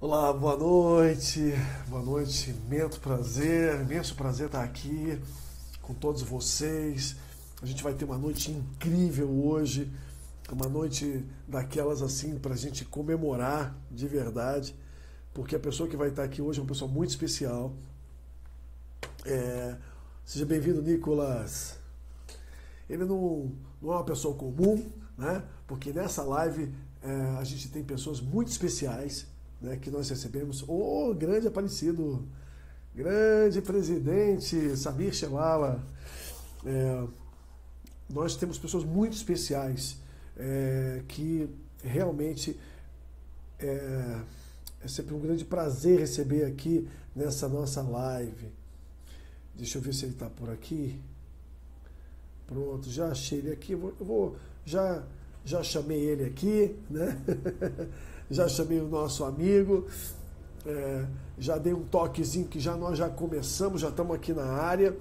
Olá, boa noite, imenso prazer estar aqui com todos vocês. A gente vai ter uma noite incrível hoje, uma noite daquelas assim para a gente comemorar de verdade, porque a pessoa que vai estar aqui hoje é uma pessoa muito especial. Seja bem-vindo, Nicolas. Ele não é uma pessoa comum, né? Porque nessa live a gente tem pessoas muito especiais, né, que nós recebemos. Grande Aparecido, grande presidente Samir Shelala. Nós temos pessoas muito especiais que realmente é sempre um grande prazer receber aqui nessa nossa live. Deixa eu ver se ele está por aqui. Pronto, já achei ele aqui. Já chamei ele aqui, né? Já chamei o nosso amigo, já dei um toquezinho que nós já começamos, já estamos aqui na área.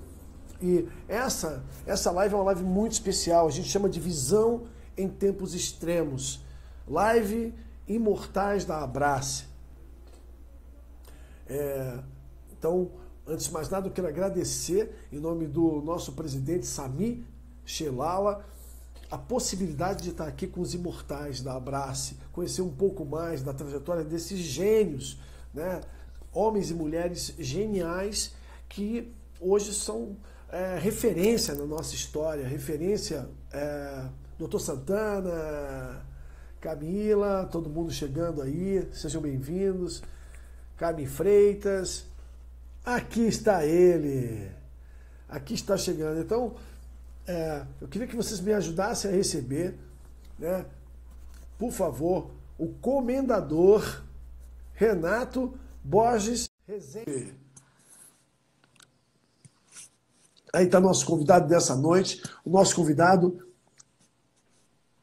E essa live é uma live muito especial, a gente chama de Visão em Tempos Extremos. Live Imortais da Abrace. Então, antes de mais nada, eu quero agradecer, em nome do nosso presidente Samir Shelala, a possibilidade de estar aqui com os imortais da Abrace, conhecer um pouco mais da trajetória desses gênios, né? Homens e mulheres geniais que hoje são referência na nossa história, referência, Dr. Santana, Camila, todo mundo chegando aí, sejam bem-vindos, Carmen Freitas, aqui está ele, aqui está chegando. Então, eu queria que vocês me ajudassem a receber, né, por favor, o comendador Renato Borges Rezende. Aí está nosso convidado dessa noite. O nosso convidado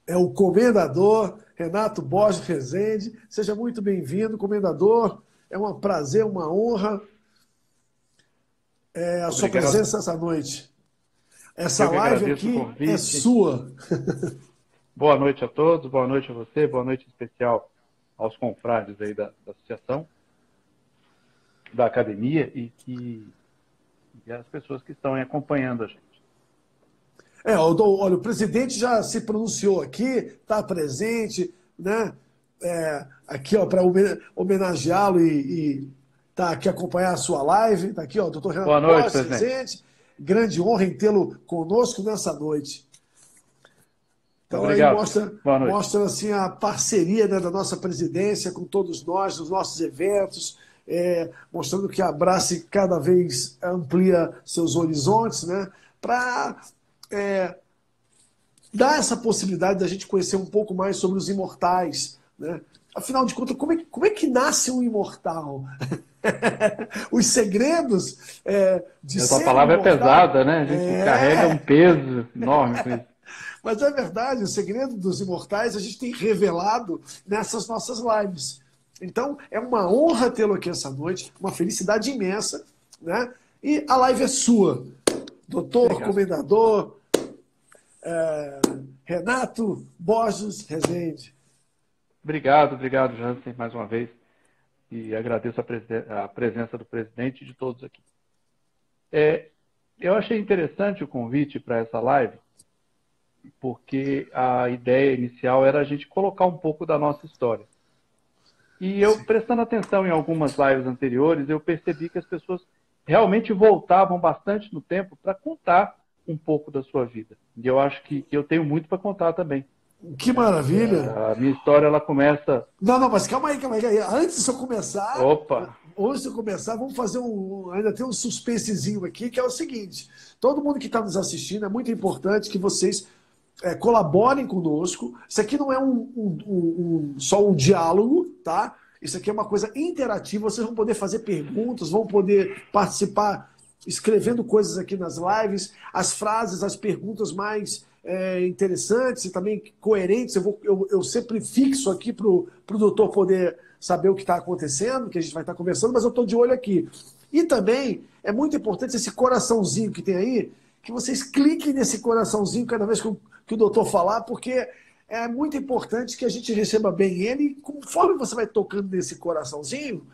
é o comendador Renato Borges Rezende. Seja muito bem-vindo, comendador. É um prazer, uma honra a sua presença essa noite. Essa live aqui é sua. Boa noite a todos, boa noite a você, boa noite especial aos confrades aí da associação, da academia e as pessoas que estão acompanhando a gente. Olha, o presidente já se pronunciou aqui, está presente, né? Aqui, para homenageá-lo e tá aqui acompanhar a sua live. Está aqui, o doutor Renato Borges presente. Grande honra em tê-lo conosco nessa noite. Então, obrigado. Aí mostra assim, a parceria, né, da nossa presidência com todos nós, nos nossos eventos, mostrando que a Abrace cada vez amplia seus horizontes, né, para dar essa possibilidade da gente conhecer um pouco mais sobre os imortais, né? Afinal de contas, como é que nasce um imortal? Os segredos de ser Essa palavra imortal, é pesada, né? A gente carrega um peso enorme com isso. Mas é verdade, o segredo dos imortais a gente tem revelado nessas nossas lives. Então, é uma honra tê-lo aqui essa noite, uma felicidade imensa, né? E a live é sua, doutor, obrigado. Comendador Renato Borges Rezende. Obrigado, Jansen, mais uma vez. E agradeço a presença do presidente e de todos aqui. Eu achei interessante o convite para essa live, porque a ideia inicial era a gente colocar um pouco da nossa história. E eu, prestando atenção em algumas lives anteriores, eu percebi que as pessoas realmente voltavam bastante no tempo para contar um pouco da sua vida. E eu acho que eu tenho muito para contar também. Que maravilha! A minha história, ela começa... Não, mas calma aí. Antes de eu começar... Opa! Antes de eu começar, vamos fazer ainda tem um suspensezinho aqui, que é o seguinte. Todo mundo que está nos assistindo, é muito importante que vocês colaborem conosco. Isso aqui não é só um diálogo, tá? Isso aqui é uma coisa interativa. Vocês vão poder fazer perguntas, vão poder participar escrevendo coisas aqui nas lives. As frases, as perguntas mais interessantes e também coerentes. Eu sempre fixo aqui para o doutor poder saber o que está acontecendo, que a gente vai estar conversando, mas eu estou de olho aqui. E também é muito importante esse coraçãozinho que tem aí, que vocês cliquem nesse coraçãozinho cada vez que o doutor falar, porque é muito importante que a gente receba bem ele. E conforme você vai tocando nesse coraçãozinho,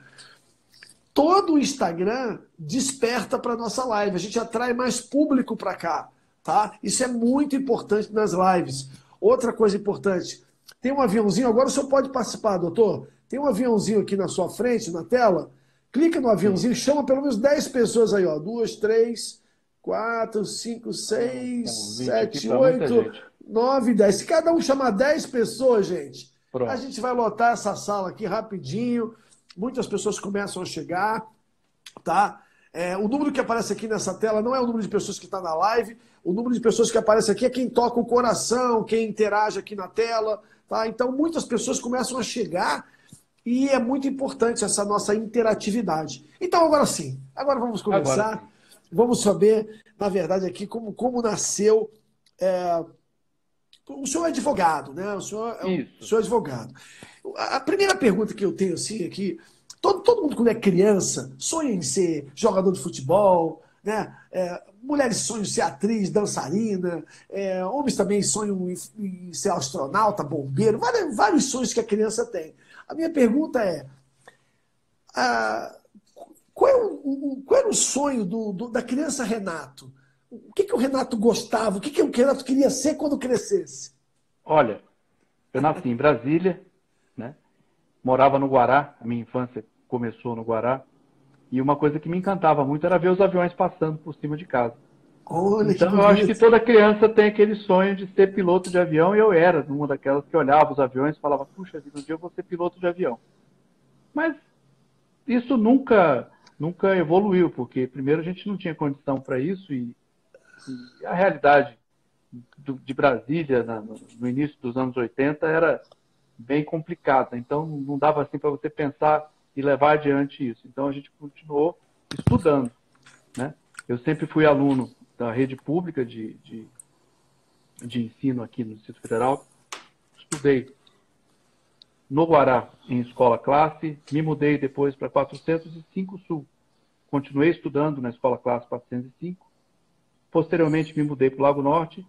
todo o Instagram desperta para nossa live. A gente atrai mais público para cá, tá? Isso é muito importante nas lives. Outra coisa importante, tem um aviãozinho, agora o senhor pode participar, doutor. Tem um aviãozinho aqui na sua frente, na tela. Clica no aviãozinho, chama pelo menos 10 pessoas aí, ó. 2, 3, 4, 5, 6, 7, 8, 9, 10. Se cada um chamar 10 pessoas, gente, pronto, a gente vai lotar essa sala aqui rapidinho. Muitas pessoas começam a chegar, tá? O número que aparece aqui nessa tela não é o número de pessoas que está na live. O número de pessoas que aparece aqui é quem toca o coração, quem interage aqui na tela, tá? Então, muitas pessoas começam a chegar e é muito importante essa nossa interatividade. Então, agora sim. Agora vamos começar. Agora, vamos saber, na verdade, aqui como nasceu... O senhor é advogado, né? O senhor é advogado. A primeira pergunta que eu tenho assim aqui, todo mundo quando é criança sonha em ser jogador de futebol, né? Mulheres sonham em ser atriz, dançarina, homens também sonham em ser astronauta, bombeiro, vários sonhos que a criança tem. A minha pergunta é, qual era o sonho da criança Renato? O que o Renato gostava? O que o Renato queria ser quando crescesse? Olha, eu nasci em Brasília, né? Morava no Guará, a minha infância começou no Guará, e uma coisa que me encantava muito era ver os aviões passando por cima de casa. Olha, então eu acho que toda criança tem aquele sonho de ser piloto de avião, e eu era uma daquelas que olhava os aviões e falava, puxa vida, um dia eu vou ser piloto de avião. Mas isso nunca evoluiu, porque primeiro a gente não tinha condição para isso, e a realidade de Brasília no início dos anos 80 era bem complicada, então não dava assim para você pensar e levar adiante isso. Então a gente continuou estudando, né? Eu sempre fui aluno da rede pública de ensino aqui no Distrito Federal, estudei no Guará em escola classe, me mudei depois para 405 Sul, continuei estudando na escola classe 405, posteriormente me mudei para o Lago Norte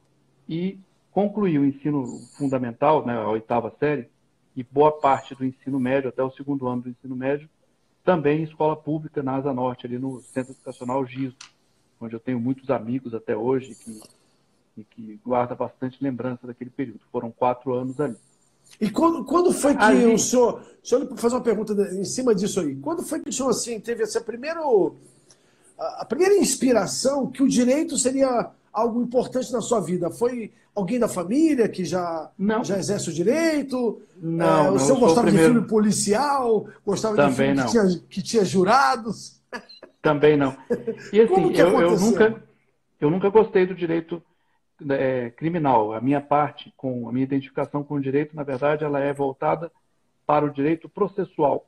e concluí o ensino fundamental, né, a 8ª série, e boa parte do ensino médio, até o 2º ano do ensino médio, também em escola pública na Asa Norte, ali no Centro Educacional Giso, onde eu tenho muitos amigos até hoje que guarda bastante lembrança daquele período. Foram 4 anos ali. E quando foi que ali, o senhor... Deixa eu fazer uma pergunta em cima disso aí. Quando foi que o senhor assim, teve essa a primeira inspiração que o direito seria algo importante na sua vida? Foi alguém da família que já exerce o direito? Não, o senhor gostava de filme policial? Gostava Também de filme que tinha jurados? Também não. E assim, eu nunca gostei do direito criminal. A minha parte, a minha identificação com o direito, na verdade, ela é voltada para o direito processual.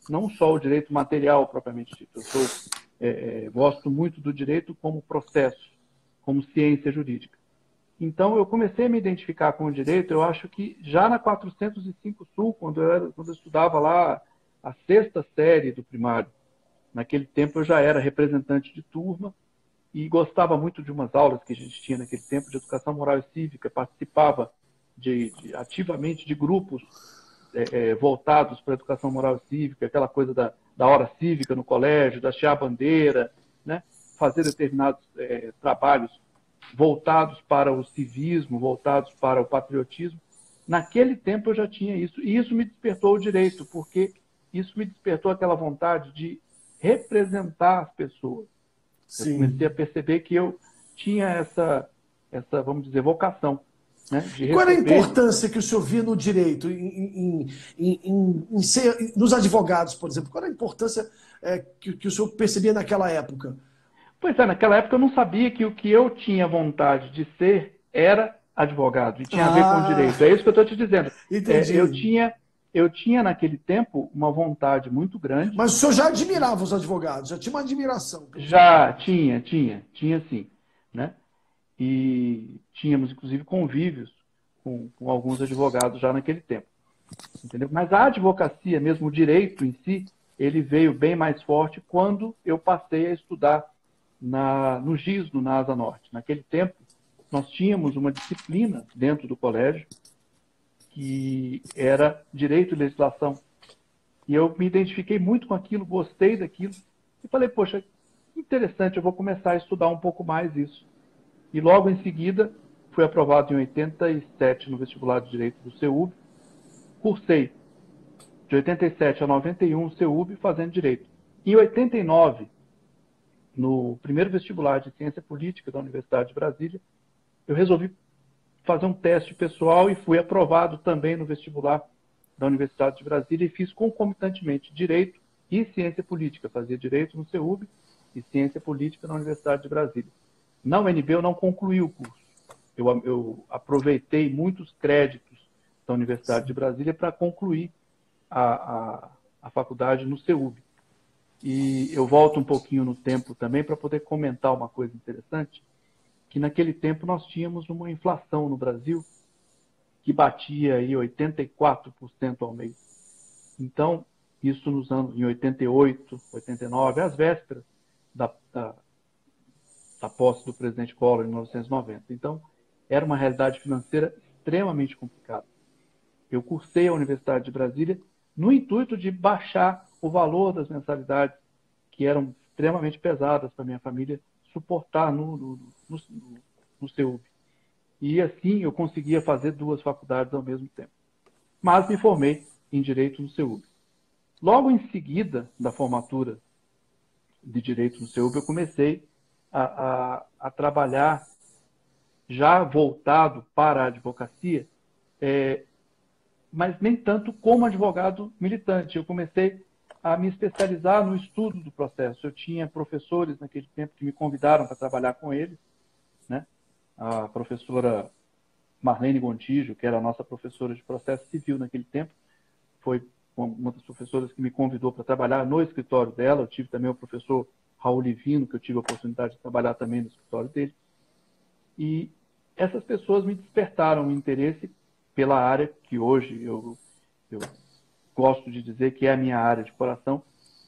Não só o direito material, propriamente dito. Eu gosto muito do direito como processo, como ciência jurídica. Então, eu comecei a me identificar com o direito, eu acho que já na 405 Sul, quando eu estudava lá a 6ª série do primário. Naquele tempo eu já era representante de turma e gostava muito de umas aulas que a gente tinha naquele tempo de educação moral e cívica, participava ativamente de grupos voltados para a educação moral e cívica, aquela coisa da hora cívica no colégio, da hastear a bandeira, né? Fazer determinados trabalhos voltados para o civismo, voltados para o patriotismo. Naquele tempo eu já tinha isso, e isso me despertou o direito, porque isso me despertou aquela vontade de representar as pessoas. Sim. Eu comecei a perceber que eu tinha essa vamos dizer, vocação. Né, Qual era a importância que o senhor via no direito, nos advogados, por exemplo? Qual era a importância que o senhor percebia naquela época? Pois naquela época eu não sabia que o que eu tinha vontade de ser era advogado, e tinha a ver com o direito. É isso que eu estou te dizendo. Entendi. Eu tinha naquele tempo uma vontade muito grande. Mas o senhor já admirava os advogados, já tinha uma admiração? Já tinha sim. Né? E tínhamos, inclusive, convívios com alguns advogados já naquele tempo. Entendeu? Mas a advocacia, mesmo o direito em si, ele veio bem mais forte quando eu passei a estudar no Giso, na Asa Norte. Naquele tempo, nós tínhamos uma disciplina dentro do colégio que era Direito e Legislação. E eu me identifiquei muito com aquilo, gostei daquilo, e falei, poxa, interessante, eu vou começar a estudar um pouco mais isso. E logo em seguida, fui aprovado em 87 no vestibular de Direito do CEUB, cursei de 87 a 91 no CEUB fazendo Direito. Em 89, no primeiro vestibular de Ciência Política da Universidade de Brasília, eu resolvi fazer um teste pessoal e fui aprovado também no vestibular da Universidade de Brasília e fiz concomitantemente Direito e Ciência Política. Fazia Direito no CEUB e Ciência Política na Universidade de Brasília. Na UNB eu não concluí o curso. Eu aproveitei muitos créditos da Universidade de Brasília para concluir a faculdade no CEUB. E eu volto um pouquinho no tempo também para poder comentar uma coisa interessante, que naquele tempo nós tínhamos uma inflação no Brasil que batia aí 84% ao mês. Então, isso nos anos em 88, 89, às vésperas da posse do presidente Collor em 1990. Então, era uma realidade financeira extremamente complicada. Eu cursei a Universidade de Brasília no intuito de baixar o valor das mensalidades, que eram extremamente pesadas para a minha família suportar no CEUB. E assim eu conseguia fazer 2 faculdades ao mesmo tempo. Mas me formei em Direito no CEUB. Logo em seguida da formatura de Direito no CEUB, eu comecei a trabalhar já voltado para a advocacia, mas nem tanto como advogado militante. Eu comecei a me especializar no estudo do processo. Eu tinha professores naquele tempo que me convidaram para trabalhar com eles, né? A professora Marlene Gontijo, que era a nossa professora de processo civil naquele tempo, foi uma das professoras que me convidou para trabalhar no escritório dela. Eu tive também o professor Raul Livino, que eu tive a oportunidade de trabalhar também no escritório dele. E essas pessoas me despertaram um interesse pela área que hoje eu gosto de dizer que é a minha área de coração,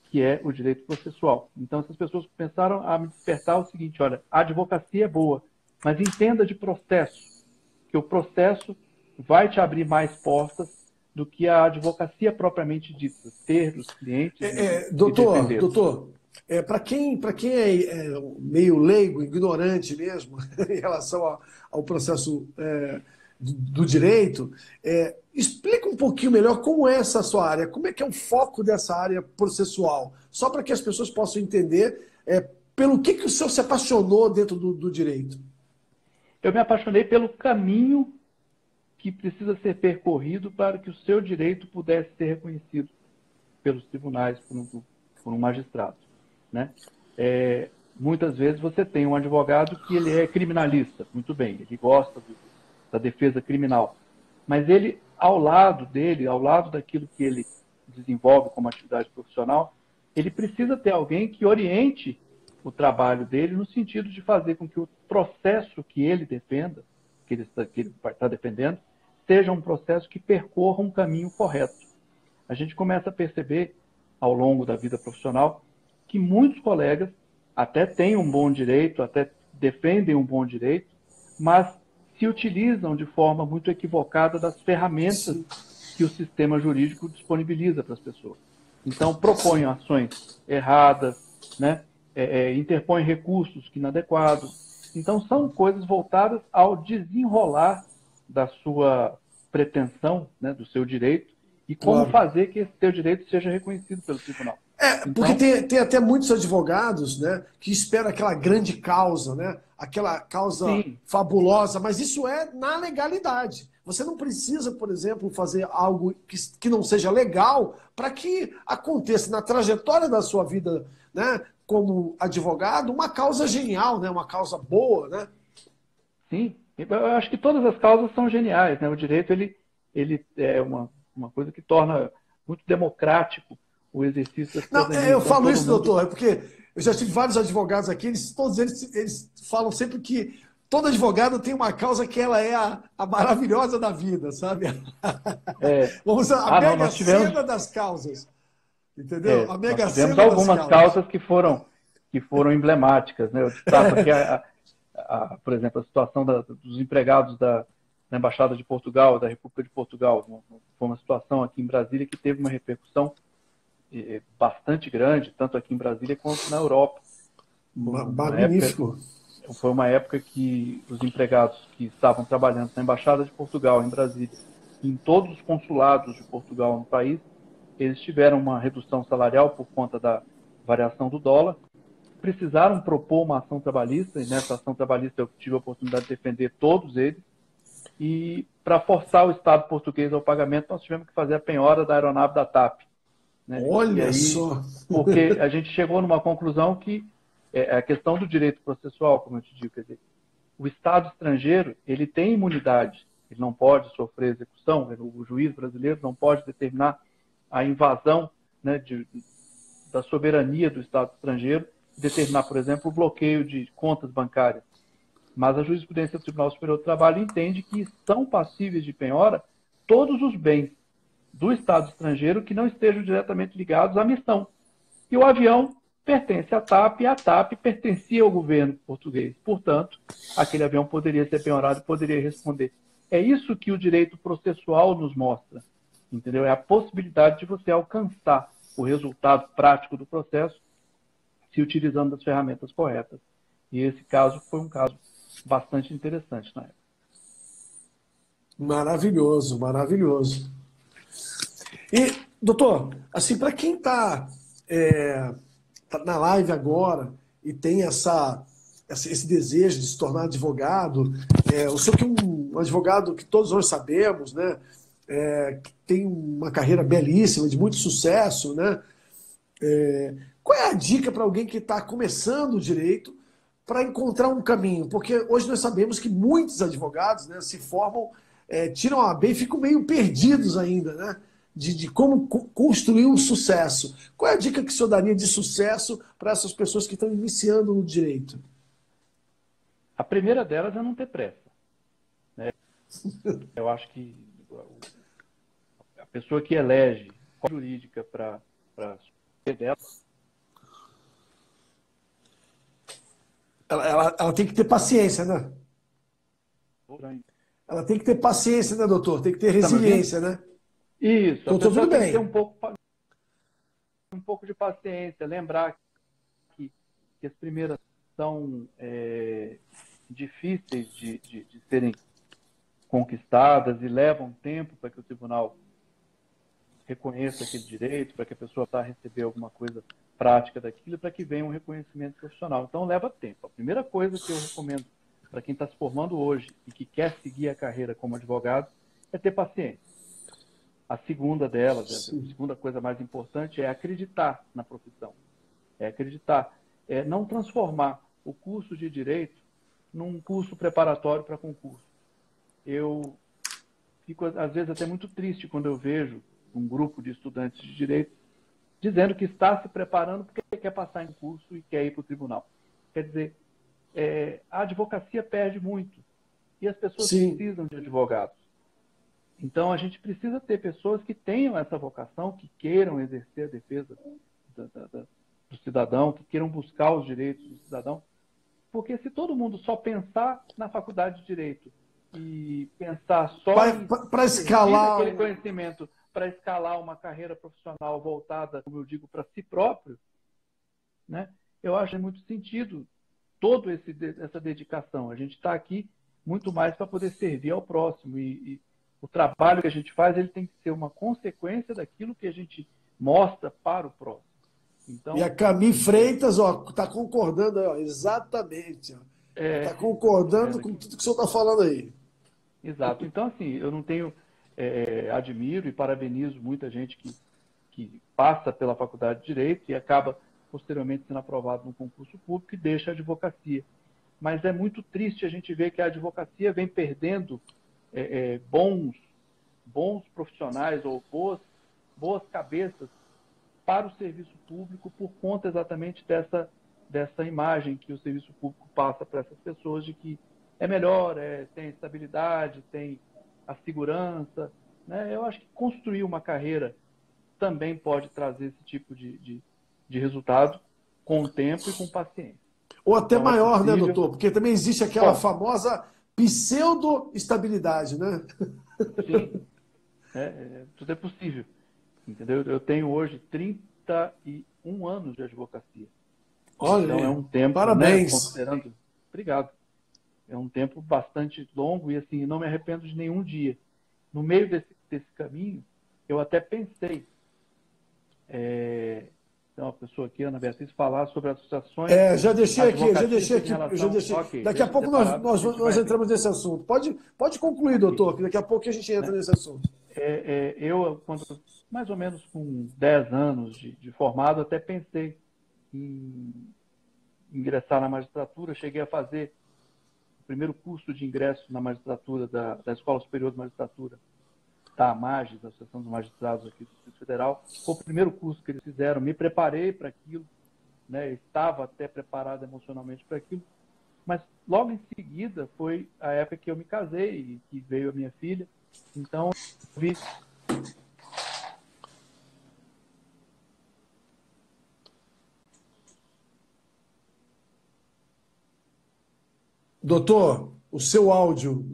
que é o direito processual. Então, essas pessoas começaram a me despertar o seguinte: olha, a advocacia é boa, mas entenda de processo, que o processo vai te abrir mais portas do que a advocacia propriamente dita, ter os clientes doutor, para quem é meio leigo, ignorante mesmo, em relação ao processo do direito, explica um pouquinho melhor como é essa sua área, como é que é o foco dessa área processual, só para que as pessoas possam entender pelo que o senhor se apaixonou dentro do direito. Eu me apaixonei pelo caminho que precisa ser percorrido para que o seu direito pudesse ser reconhecido pelos tribunais, por um magistrado, né? Muitas vezes você tem um advogado que ele é criminalista, muito bem, ele gosta da defesa criminal, mas ele, ao lado daquilo que ele desenvolve como atividade profissional, ele precisa ter alguém que oriente o trabalho dele no sentido de fazer com que o processo que ele defenda, que ele está defendendo, seja um processo que percorra um caminho correto. A gente começa a perceber, ao longo da vida profissional, que muitos colegas até têm um bom direito, até defendem um bom direito, mas se utilizam de forma muito equivocada das ferramentas que o sistema jurídico disponibiliza para as pessoas. Então, propõem ações erradas, né? Interpõem recursos inadequados. Então, são coisas voltadas ao desenrolar da sua pretensão, né, do seu direito, e como fazer que esse seu direito seja reconhecido pelo tribunal. Porque tem até muitos advogados, né, que esperam aquela grande causa, né, aquela causa fabulosa, mas isso é na legalidade. Você não precisa, por exemplo, fazer algo que não seja legal para que aconteça na trajetória da sua vida, né, como advogado, uma causa genial, né, uma causa boa, né? Sim, eu acho que todas as causas são geniais, né? O direito ele é uma coisa que torna muito democrático o exercício da cidadania. Não, eu falo isso, doutor, porque eu já tive vários advogados aqui, todos eles falam sempre que todo advogado tem uma causa que ela é a maravilhosa da vida, sabe? Vamos a mega cena das causas. Entendeu? A mega nós tivemos algumas causas que foram emblemáticas, né? Eu destaco aqui, por exemplo, a situação dos empregados da na Embaixada de Portugal, da República de Portugal. Foi uma situação aqui em Brasília que teve uma repercussão bastante grande, tanto aqui em Brasília quanto na Europa. Magnífico. Foi uma época que os empregados que estavam trabalhando na Embaixada de Portugal, em Brasília, em todos os consulados de Portugal no país, eles tiveram uma redução salarial por conta da variação do dólar, precisaram propor uma ação trabalhista, e nessa ação trabalhista eu tive a oportunidade de defender todos eles, e para forçar o Estado português ao pagamento, nós tivemos que fazer a penhora da aeronave da TAP. Né? Olha aí, só! Porque a gente chegou numa conclusão que a questão do direito processual, como eu te digo, quer dizer, o Estado estrangeiro ele tem imunidade, ele não pode sofrer execução, o juiz brasileiro não pode determinar a invasão, né, da soberania do Estado estrangeiro, determinar, por exemplo, o bloqueio de contas bancárias. Mas a jurisprudência do Tribunal Superior do Trabalho entende que são passíveis de penhora todos os bens do Estado estrangeiro que não estejam diretamente ligados à missão. E o avião pertence à TAP e a TAP pertencia ao governo português. Portanto, aquele avião poderia ser penhorado e poderia responder. É isso que o direito processual nos mostra. Entendeu? É a possibilidade de você alcançar o resultado prático do processo se utilizando das ferramentas corretas. E esse caso foi um caso bastante interessante na época. Maravilhoso, maravilhoso. E, doutor, assim, para quem está na live agora e tem esse desejo de se tornar advogado, o senhor que é um advogado que todos nós sabemos, né? Que tem uma carreira belíssima, de muito sucesso, né? Qual é a dica para alguém que está começando o direito para encontrar um caminho? Porque hoje nós sabemos que muitos advogados, né, se formam, tiram a OAB e ficam meio perdidos ainda, né? De como construir um sucesso. Qual é a dica que o senhor daria de sucesso para essas pessoas que estão iniciando no direito? A primeira delas é não ter pressa. Né? Eu acho que a pessoa que elege a jurídica para dela, ela tem que ter paciência, né? Ela tem que ter paciência, né, doutor? Tem que ter resiliência, né? Isso, a pessoa tudo tem bem. que ter um pouco de paciência, lembrar que as primeiras são difíceis de serem conquistadas e levam tempo para que o tribunal reconheça aquele direito, para que a pessoa vá receber alguma coisa prática daquilo, para que venha um reconhecimento profissional. Então, leva tempo. A primeira coisa que eu recomendo para quem está se formando hoje e que quer seguir a carreira como advogado é ter paciência. A segunda delas, a segunda coisa mais importante é acreditar na profissão. É acreditar. É não transformar o curso de direito num curso preparatório para concurso. Eu fico, às vezes, até muito triste quando eu vejo um grupo de estudantes de direito dizendo que está se preparando porque quer passar em concurso e quer ir para o tribunal. Quer dizer, a advocacia perde muito e as pessoas precisam de advogados. Então, a gente precisa ter pessoas que tenham essa vocação, que queiram exercer a defesa do cidadão, que queiram buscar os direitos do cidadão. Porque se todo mundo só pensar na faculdade de Direito e pensar só para escalar aquele conhecimento, para escalar uma carreira profissional voltada, como eu digo, para si próprio, né? Eu acho que tem muito sentido toda essa dedicação. A gente está aqui muito mais para poder servir ao próximo e o trabalho que a gente faz ele tem que ser uma consequência daquilo que a gente mostra para o próximo. Então, e a Camille Freitas está concordando, exatamente. Está concordando com tudo que o senhor está falando aí. Exato. Então, assim, eu não tenho... admiro e parabenizo muita gente que passa pela faculdade de Direito e acaba posteriormente sendo aprovado no concurso público e deixa a advocacia. Mas é muito triste a gente ver que a advocacia vem perdendo bons profissionais ou boas cabeças para o serviço público por conta exatamente dessa imagem que o serviço público passa para essas pessoas de que é melhor, tem estabilidade, tem a segurança, né? Eu acho que construir uma carreira também pode trazer esse tipo de resultado com o tempo e com paciência. Ou até então, maior, né, doutor? Porque também existe aquela famosa pseudo-estabilidade, né? Sim, tudo é possível. Entendeu? Eu tenho hoje 31 anos de advocacia. Olha Então é aí, um tempo, né, parabéns. considerando. Obrigado. É um tempo bastante longo e assim, não me arrependo de nenhum dia. No meio desse caminho, eu até pensei, tem uma pessoa aqui, Ana Beatriz, falar sobre associações Já deixei aqui, advocatícias em eu já relação. deixei. Ok, Daqui a deixa pouco separado que a gente nós vai ver. entramos nesse assunto. Pode concluir, Ok. doutor, que daqui a pouco a gente entra Né? nesse assunto. Eu, quando mais ou menos com 10 anos de formado, até pensei em ingressar na magistratura. Cheguei a fazer o primeiro curso de ingresso na magistratura da Escola Superior de Magistratura da AMAGES, da Associação dos Magistrados aqui do Distrito Federal. Foi o primeiro curso que eles fizeram. Me preparei para aquilo, né? Estava até preparado emocionalmente para aquilo. Mas logo em seguida foi a época que eu me casei e que veio a minha filha. Então, eu vi. Doutor, o seu áudio.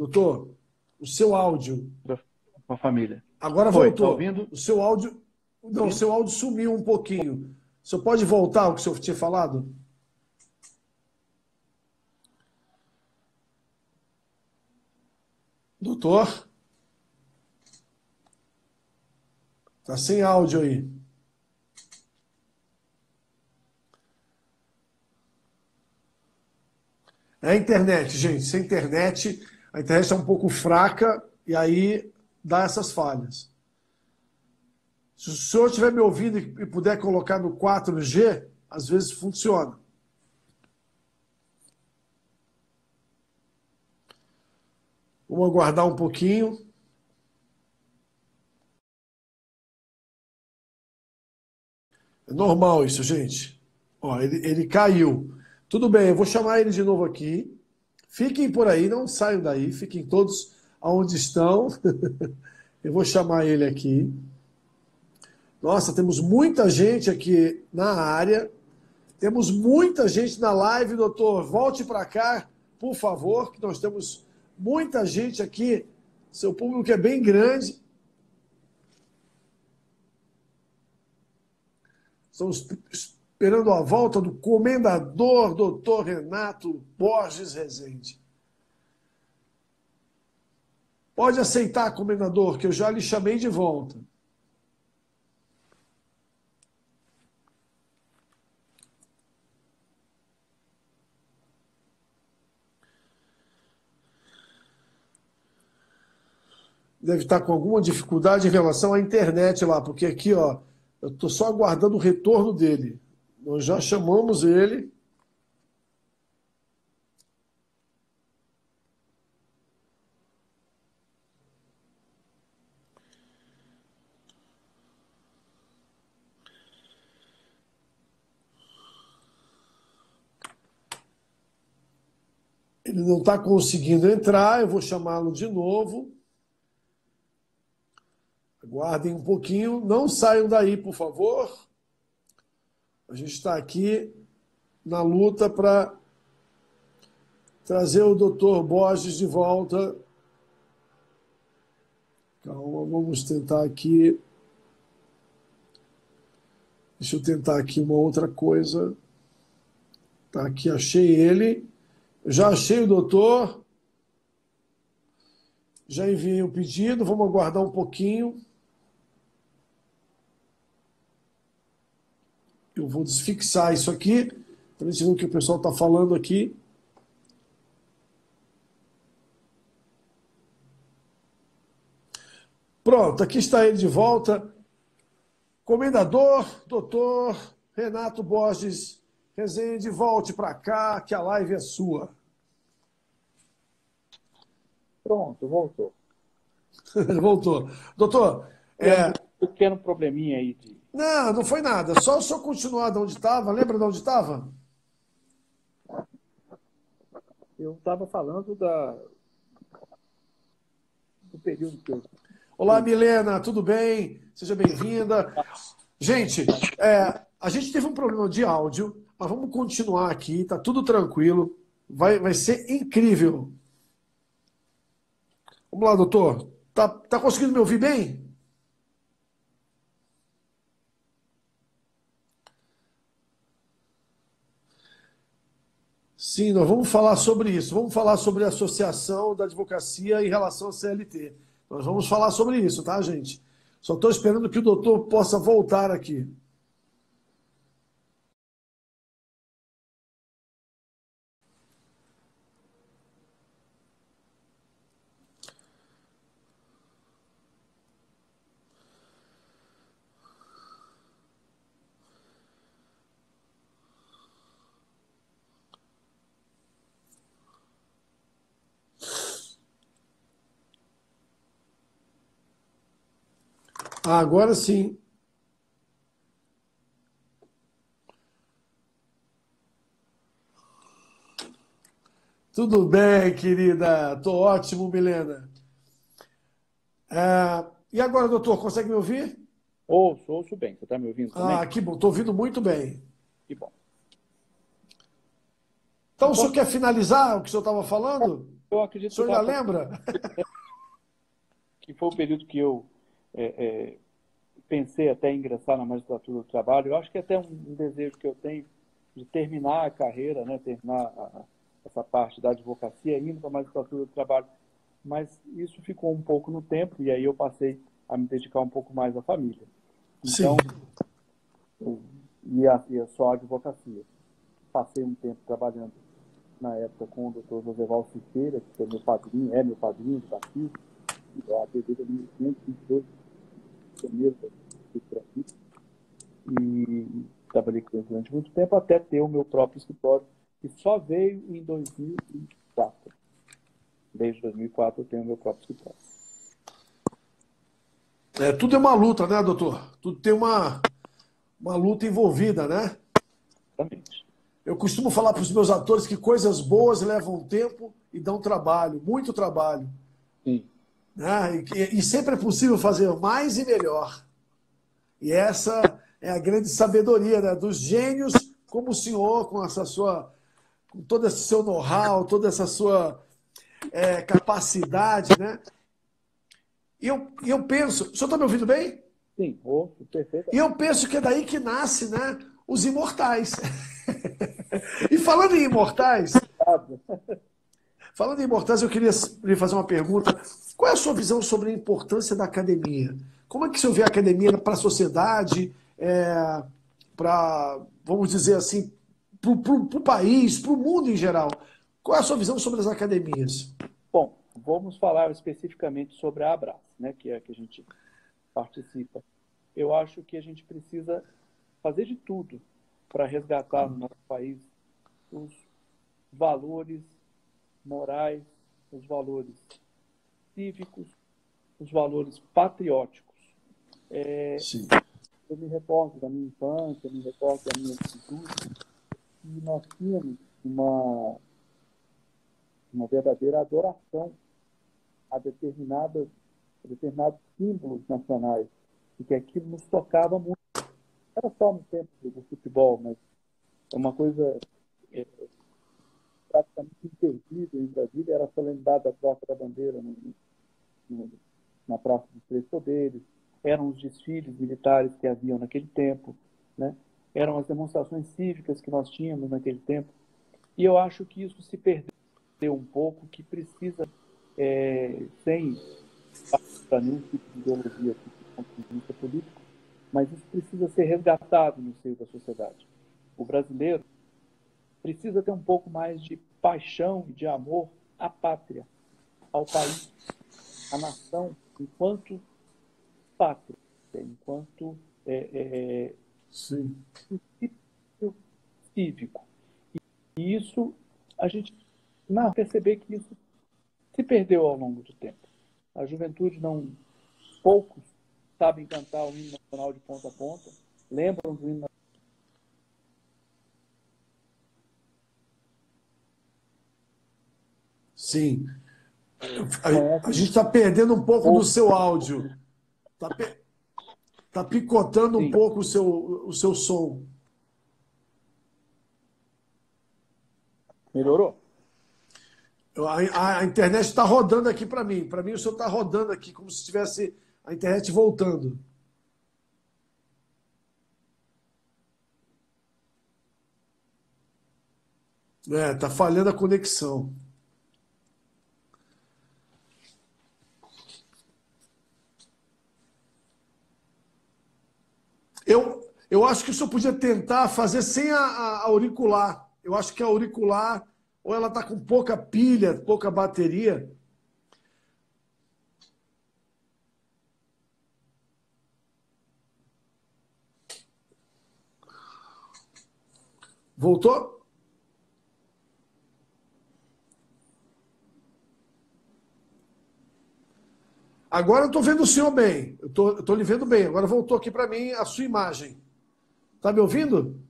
Com a família. Agora Oi, tá voltou. ouvindo? O seu áudio. Não, o Ouvindo? seu áudio sumiu um pouquinho. O senhor pode voltar ao que o senhor tinha falado? Doutor? Tá sem áudio aí. É a internet, gente. Sem internet, a internet é um pouco fraca e aí dá essas falhas. Se o senhor estiver me ouvindo e puder colocar no 4G, às vezes funciona. Vamos aguardar um pouquinho. É normal isso, gente. Ó, ele caiu. Tudo bem, eu vou chamar ele de novo aqui. Fiquem por aí, não saiam daí. Fiquem todos aonde estão. Eu vou chamar ele aqui. Nossa, temos muita gente aqui na área. Temos muita gente na live, doutor. Volte para cá, por favor, que nós temos muita gente aqui. Seu público é bem grande. Estamos esperando a volta do comendador, doutor Renato Borges Rezende. Pode aceitar, comendador, que eu já lhe chamei de volta. Deve estar com alguma dificuldade em relação à internet lá, porque aqui, ó, eu estou só aguardando o retorno dele. Nós já chamamos ele. Ele não está conseguindo entrar, eu vou chamá-lo de novo. Aguardem um pouquinho, não saiam daí, por favor. A gente está aqui na luta para trazer o doutor Borges de volta. Calma, vamos tentar aqui. Deixa eu tentar aqui uma outra coisa. Tá aqui, achei ele. Já achei o doutor. Já enviei o pedido, vamos aguardar um pouquinho. Eu vou desfixar isso aqui, para a gente ver o que o pessoal está falando aqui. Pronto, aqui está ele de volta. Comendador, doutor Renato Borges Rezende, volte para cá, que a live é sua. Pronto, voltou. Voltou. Doutor, Pequeno probleminha aí de. Não foi nada. Só o senhor continuar de onde estava. Lembra de onde estava? Eu estava falando do período que eu. Olá, Milena, tudo bem? Seja bem-vinda. Gente, a gente teve um problema de áudio, mas vamos continuar aqui, tá tudo tranquilo. Vai ser incrível. Vamos lá, doutor. Tá conseguindo me ouvir bem? Sim, nós vamos falar sobre isso. Vamos falar sobre a associação da advocacia em relação à CLT. Nós vamos falar sobre isso, tá, gente? Só estou esperando que o doutor possa voltar aqui. Ah, agora sim. Tudo bem, querida? Tô ótimo, Milena. E agora, doutor, consegue me ouvir? Ouço bem. Você está me ouvindo também? Ah, que bom, estou ouvindo muito bem. Que bom. Então, o Então, senhor quer finalizar o que o senhor estava falando? eu O acredito que senhor eu ainda estava lembra? que foi o período que eu é, é, pensei até em ingressar na magistratura do trabalho. Eu acho que é até um desejo que eu tenho de terminar a carreira, né, terminar essa parte da advocacia indo para a magistratura do trabalho. Mas isso ficou um pouco no tempo e aí eu passei a me dedicar um pouco mais à família. Sim. Então, ia só a advocacia. Passei um tempo trabalhando na época com o Dr. Joseval Siqueira, que é meu padrinho de batismo, a ABD de 1522, primeiro do Brasil, e trabalhei com ele durante muito tempo até ter o meu próprio escritório, que só veio em 2004. Desde 2004 eu tenho o meu próprio escritório. Tudo é uma luta, né, doutor? Tudo tem uma luta envolvida, né? Exatamente. Eu costumo falar para os meus atores que coisas boas levam tempo e dão trabalho, muito trabalho. Sim. Né? E sempre é possível fazer mais e melhor. E essa é a grande sabedoria, né, dos gênios como o senhor, com todo esse seu know-how, toda essa sua capacidade, né? E eu penso, o senhor está me ouvindo bem? Sim, ouço E perfeitamente. eu penso que é daí que nasce, né, os imortais. E falando em imortais, eu queria lhe fazer uma pergunta. Qual é a sua visão sobre a importância da academia? Como é que o senhor vê a academia para a sociedade, para, vamos dizer assim, para o país, para o mundo em geral? Qual é a sua visão sobre as academias? Bom, vamos falar especificamente sobre a Abras, né, que é a que a gente participa. Eu acho que a gente precisa fazer de tudo para resgatar no nosso país os valores morais, os valores cívicos, os valores patrióticos. Sim. Eu me recordo da minha infância, eu me recordo da minha juventude, e nós tínhamos uma verdadeira adoração a determinados símbolos nacionais, e que aquilo nos tocava muito. Era só no tempo do futebol, mas é uma coisa é, praticamente imperdível em Brasília, era a solenidade da troca da bandeira no, na Praça dos Três Poderes, eram os desfiles militares que haviam naquele tempo, né? Eram as demonstrações cívicas que nós tínhamos naquele tempo. E eu acho que isso se perdeu um pouco, que precisa, sem para nenhum tipo de ideologia aqui, do ponto de vista político, mas isso precisa ser resgatado no seio da sociedade. O brasileiro precisa ter um pouco mais de paixão e de amor à pátria, ao país, à nação, enquanto pátria, enquanto Sim. princípio cívico. E isso, a gente não perceber que isso se perdeu ao longo do tempo. A juventude não, poucos sabem cantar o hino nacional de ponta a ponta, lembram do hino Sim. A conhecem gente está perdendo um pouco do pouco. seu áudio. Está tá picotando um Sim, pouco o seu som. melhorou? A internet está rodando aqui para mim. Para mim, o senhor está rodando aqui, como se tivesse a internet voltando. É, tá falhando a conexão. Eu acho que o senhor podia tentar fazer sem a auricular. Eu acho que a auricular, ou ela está com pouca pilha, pouca bateria. Voltou? Agora eu estou vendo o senhor bem. Eu tô lhe vendo bem. Agora voltou aqui para mim a sua imagem. Tá me ouvindo?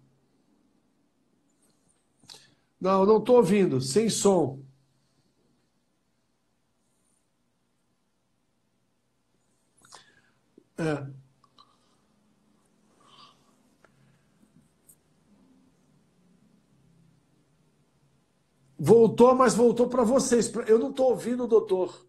Não, não estou ouvindo. Sem som. É. Voltou, mas voltou para vocês. Eu não estou ouvindo o doutor.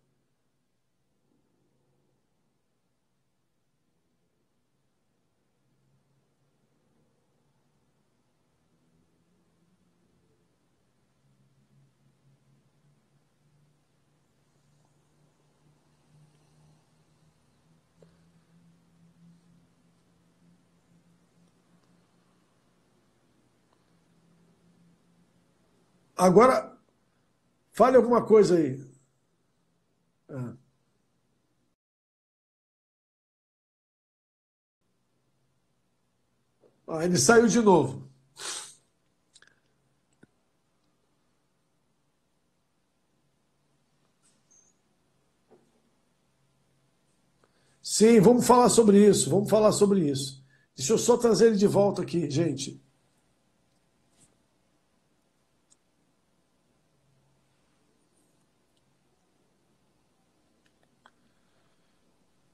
Agora, fale alguma coisa aí. É. Ah, ele saiu de novo. Sim, vamos falar sobre isso. Vamos falar sobre isso. Deixa eu só trazer ele de volta aqui, gente.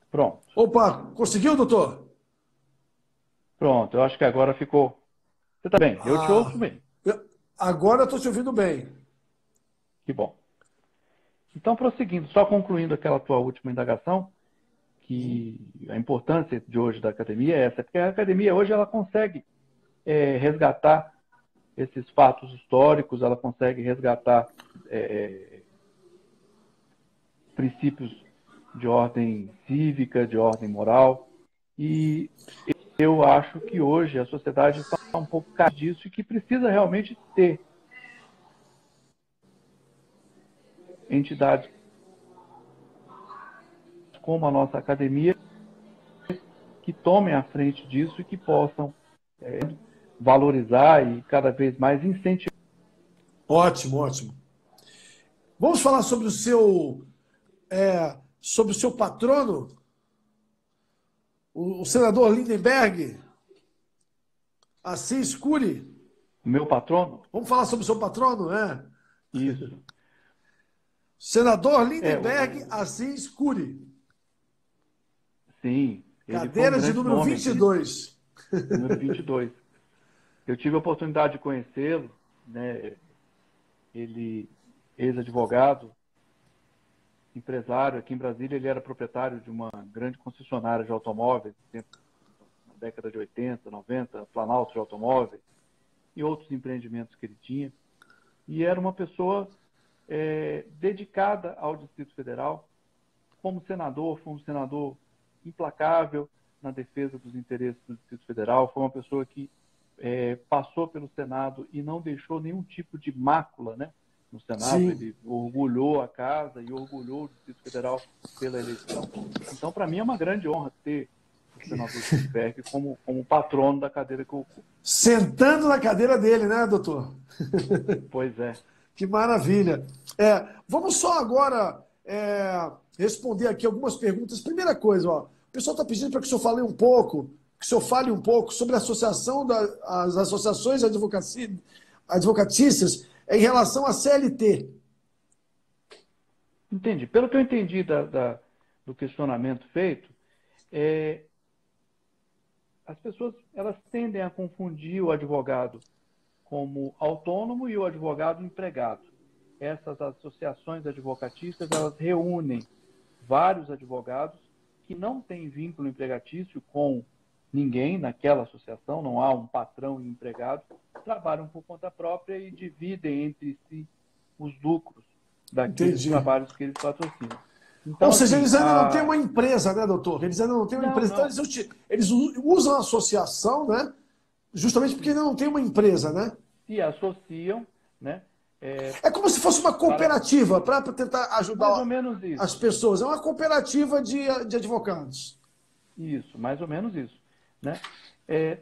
Pronto. Opa, conseguiu, doutor? Pronto, eu acho que agora ficou. Você está bem, eu te ouço Ah, bem. agora eu estou te ouvindo bem. Que bom. Então, prosseguindo, só concluindo aquela tua última indagação, que a importância de hoje da academia é essa, porque a academia hoje ela consegue resgatar esses fatos históricos, ela consegue resgatar princípios de ordem cívica, de ordem moral, e eu acho que hoje a sociedade está um pouco carente disso e que precisa realmente ter entidades como a nossa academia que tomem a frente disso e que possam valorizar e cada vez mais incentivar. Ótimo, ótimo. Vamos falar sobre o seu patrono, o senador Lindenberg, Assis Cury. O meu patrono? Vamos falar sobre o seu patrono, é? Isso. Senador Lindenberg Assis Cury. Sim. Ele foi um Cadeira de grande número nome. 22. Número 22. Eu tive a oportunidade de conhecê-lo, né? Ele, ex-advogado, empresário aqui em Brasília, ele era proprietário de uma grande concessionária de automóveis, na década de 80, 90, Planalto de Automóveis, e outros empreendimentos que ele tinha. E era uma pessoa dedicada ao Distrito Federal. Como senador, foi um senador implacável na defesa dos interesses do Distrito Federal, foi uma pessoa que passou pelo Senado e não deixou nenhum tipo de mácula, né? No Senado, Sim. ele orgulhou a casa e orgulhou o Distrito Federal pela eleição. Então, para mim, é uma grande honra ter o senador Lindenberg como patrono da cadeira que eu ocupo. Sentando na cadeira dele, né, doutor? Pois é. Que maravilha. Vamos só agora responder aqui algumas perguntas. Primeira coisa, ó, o pessoal está pedindo para que o senhor fale um pouco sobre a associação as associações advocatícias em relação à CLT. Entendi. Pelo que eu entendi do questionamento feito, as pessoas elas tendem a confundir o advogado como autônomo e o advogado empregado. essas associações advocatícias, elas reúnem vários advogados que não têm vínculo empregatício com ninguém naquela associação, não há um patrão e empregado, trabalham por conta própria e dividem entre si os lucros daqueles trabalhos que eles patrocinam. Então, ou seja, assim, eles ainda não têm uma empresa, né, doutor? Eles ainda não têm uma empresa. Não. Então, eles usam a associação, né? Justamente porque ainda não tem uma empresa, né? Se associam, né? É como se fosse uma cooperativa para tentar ajudar mais ou menos isso. as pessoas. É uma cooperativa de advogados. Isso, mais ou menos isso, né?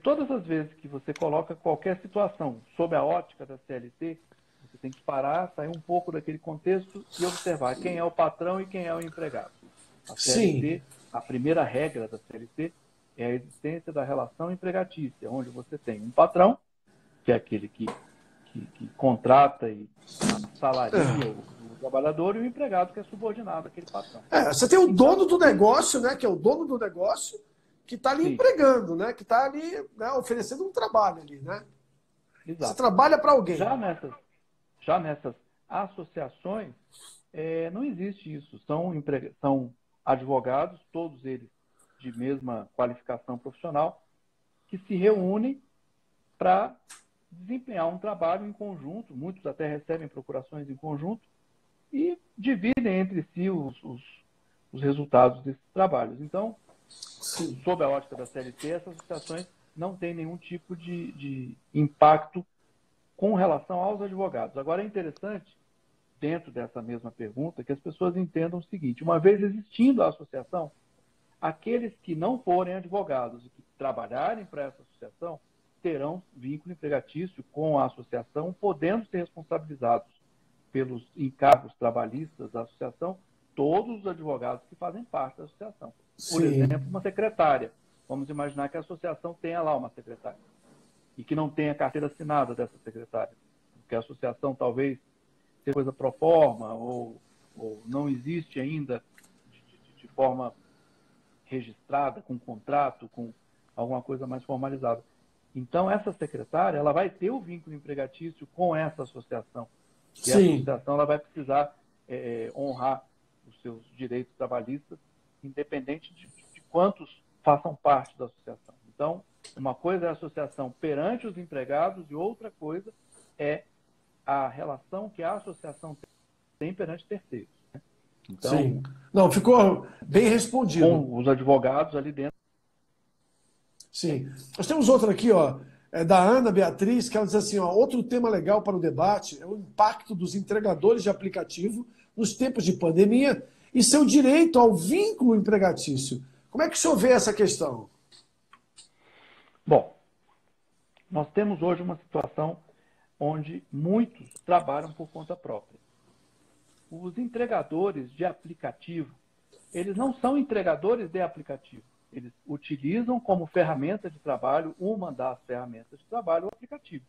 Todas as vezes que você coloca qualquer situação sob a ótica da CLT, você tem que parar, sair um pouco daquele contexto e observar quem é o patrão e quem é o empregado. A CLT, a primeira regra da CLT é a existência da relação empregatícia, onde você tem um patrão, que é aquele que contrata e salaria o trabalhador, e o empregado, que é subordinado àquele patrão. Você tem o dono do negócio, né, que é o dono do negócio, que está ali empregando, né, que está ali, né, oferecendo um trabalho ali, né? Exato. Você trabalha para alguém. Já nessas associações, não existe isso. São advogados, todos eles de mesma qualificação profissional, que se reúnem para desempenhar um trabalho em conjunto, muitos até recebem procurações em conjunto, e dividem entre si os resultados desses trabalhos. Então, sob a ótica da CLT, essas associações não têm nenhum tipo de impacto com relação aos advogados. Agora, é interessante, dentro dessa mesma pergunta, que as pessoas entendam o seguinte: uma vez existindo a associação, aqueles que não forem advogados e que trabalharem para essa associação terão vínculo empregatício com a associação, podendo ser responsabilizados pelos encargos trabalhistas da associação todos os advogados que fazem parte da associação. Por exemplo, uma secretária. Vamos imaginar que a associação tenha lá uma secretária e que não tenha carteira assinada dessa secretária, porque a associação talvez seja coisa pro forma ou não existe ainda de forma registrada, com contrato, com alguma coisa mais formalizada. Então, essa secretária ela vai ter o vínculo empregatício com essa associação. E a associação ela vai precisar honrar os seus direitos trabalhistas, independente de quantos façam parte da associação. Então, uma coisa é a associação perante os empregados e outra coisa é a relação que a associação tem perante terceiros. Né? Então, não, ficou bem respondido. Com os advogados ali dentro. Sim. Nós temos outra aqui, ó, da Ana Beatriz, que ela diz assim, ó, outro tema legal para o debate é o impacto dos entregadores de aplicativo nos tempos de pandemia e seu direito ao vínculo empregatício. Como é que o senhor vê essa questão? Bom, nós temos hoje uma situação onde muitos trabalham por conta própria. Os entregadores de aplicativo, eles não são entregadores de aplicativo. Eles utilizam como ferramenta de trabalho, uma das ferramentas de trabalho, o aplicativo.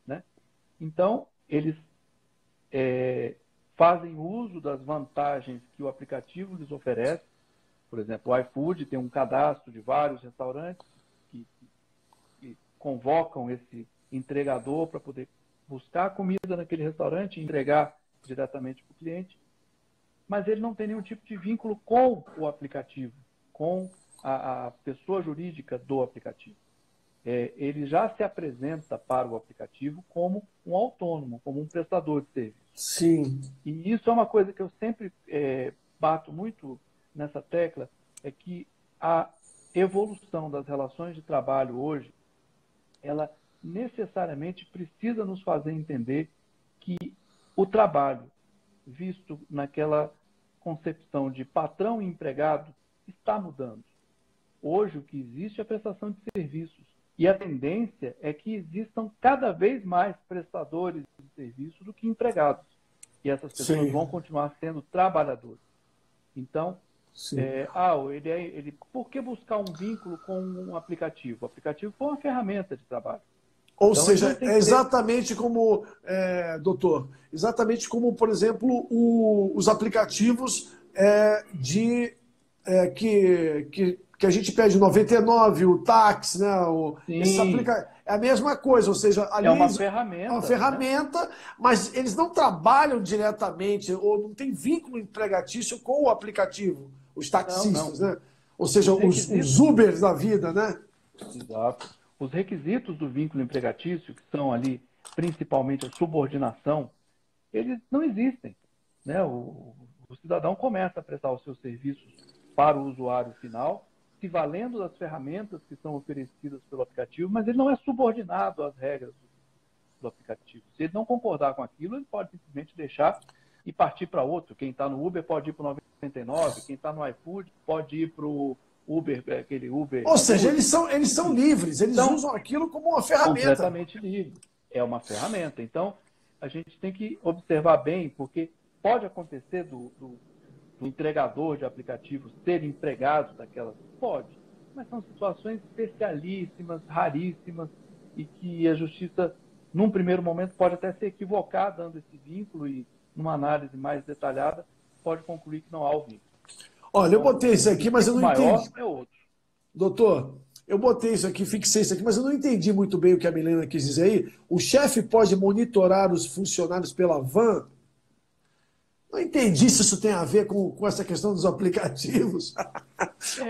Né? Então, eles fazem uso das vantagens que o aplicativo lhes oferece. Por exemplo, o iFood tem um cadastro de vários restaurantes que convocam esse entregador para poder buscar comida naquele restaurante e entregar diretamente para o cliente. Mas ele não tem nenhum tipo de vínculo com o aplicativo, com a pessoa jurídica do aplicativo. Ele já se apresenta para o aplicativo como um autônomo, como um prestador de serviço. Sim. E isso é uma coisa que eu sempre bato muito nessa tecla, é que a evolução das relações de trabalho hoje, ela necessariamente precisa nos fazer entender que o trabalho, visto naquela concepção de patrão e empregado, está mudando. Hoje, o que existe é a prestação de serviços. E a tendência é que existam cada vez mais prestadores de serviço do que empregados. E essas pessoas vão continuar sendo trabalhadores. Então, por que buscar um vínculo com um aplicativo? O aplicativo foi uma ferramenta de trabalho. Ou então, seja, é exatamente como, doutor, exatamente como, por exemplo, os aplicativos que a gente pede 99, o táxi, né? é a mesma coisa, ou seja, ali É uma eles- ferramenta. é uma Né? ferramenta, mas eles não trabalham diretamente, ou não tem vínculo empregatício com o aplicativo, os taxistas, Não. né? Ou seja, Os os requisitos. Ubers da vida, né? Exato. Os requisitos do vínculo empregatício, que são ali principalmente a subordinação, eles não existem. Né? O cidadão começa a prestar os seus serviços para o usuário final, se valendo das ferramentas que são oferecidas pelo aplicativo, mas ele não é subordinado às regras do aplicativo. Se ele não concordar com aquilo, ele pode simplesmente deixar e partir para outro. Quem está no Uber pode ir para o 99, quem está no iFood pode ir para o Uber, aquele Uber Ou seja, Food. eles são livres, eles Então, usam aquilo como uma ferramenta. completamente livre. É uma ferramenta. Então, a gente tem que observar bem, porque pode acontecer do entregador de aplicativos ser empregado daquelas. Pode, mas são situações especialíssimas, raríssimas, e que a justiça, num primeiro momento, pode até se equivocar dando esse vínculo e, numa análise mais detalhada, pode concluir que não há o vínculo. Olha, eu botei isso aqui, mas eu não maior entendi. é outro. Doutor, eu botei isso aqui, fixei isso aqui, mas eu não entendi muito bem o que a Milena quis dizer aí. O chefe pode monitorar os funcionários pela van? Não entendi se isso tem a ver com essa questão dos aplicativos.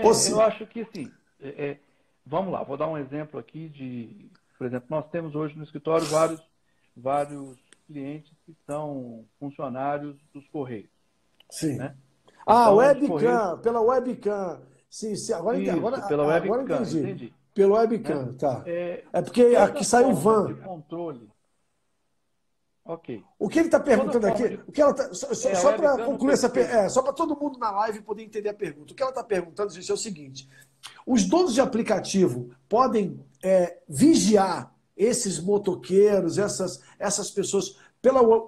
Ou se... Eu acho que, assim, vamos lá, vou dar um exemplo aqui de, por exemplo, nós temos hoje no escritório vários clientes que são funcionários dos Correios. Sim. Né? Ah, Então, webcam, Correios... pela webcam. Sim, sim. Agora, Isso, agora, pela webcam, agora entendi. entendi. Pelo webcam, Né? tá. É porque aqui saiu van. De controle. Ok. O que ele está perguntando aqui, o que ela tá, só para concluir só para todo mundo na live poder entender a pergunta. O que ela está perguntando, gente, é o seguinte: os donos de aplicativo podem vigiar esses motoqueiros, essas pessoas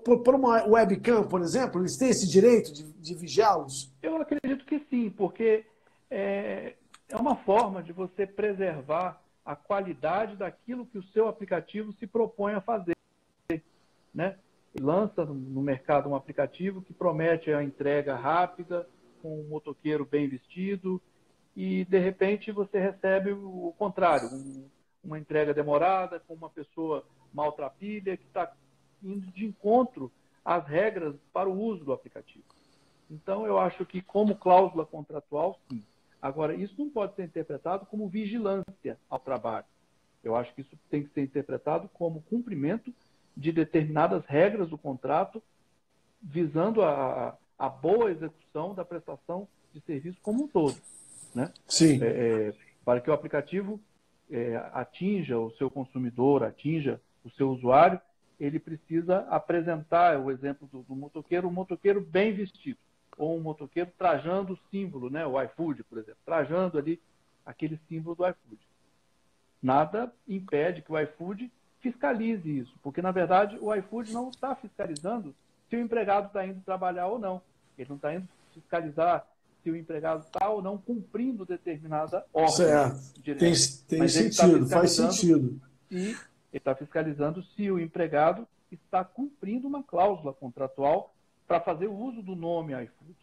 por uma webcam, por exemplo? Eles têm esse direito de vigiá-los? Eu acredito que sim, porque é uma forma de você preservar a qualidade daquilo que o seu aplicativo se propõe a fazer. Né? Lança no mercado um aplicativo que promete a entrega rápida, com um motoqueiro bem vestido, e de repente você recebe o contrário, uma entrega demorada, com uma pessoa maltrapilha, que está indo de encontro às regras para o uso do aplicativo. Então, eu acho que, como cláusula contratual, sim. Agora, isso não pode ser interpretado como vigilância ao trabalho. Eu acho que isso tem que ser interpretado como cumprimento de determinadas regras do contrato, visando a boa execução da prestação de serviço como um todo. Né? Sim. Para que o aplicativo atinja o seu consumidor, atinja o seu usuário, ele precisa apresentar o exemplo do motoqueiro, um motoqueiro bem vestido, ou um motoqueiro trajando o símbolo, né? O iFood, por exemplo, trajando ali aquele símbolo do iFood. Nada impede que o iFood fiscalize isso, porque, na verdade, o iFood não está fiscalizando se o empregado está indo trabalhar ou não. Ele não está indo fiscalizar se o empregado está ou não cumprindo determinada ordem. Certo. Tem sentido, faz sentido. E ele está fiscalizando se o empregado está cumprindo uma cláusula contratual para fazer o uso do nome iFood.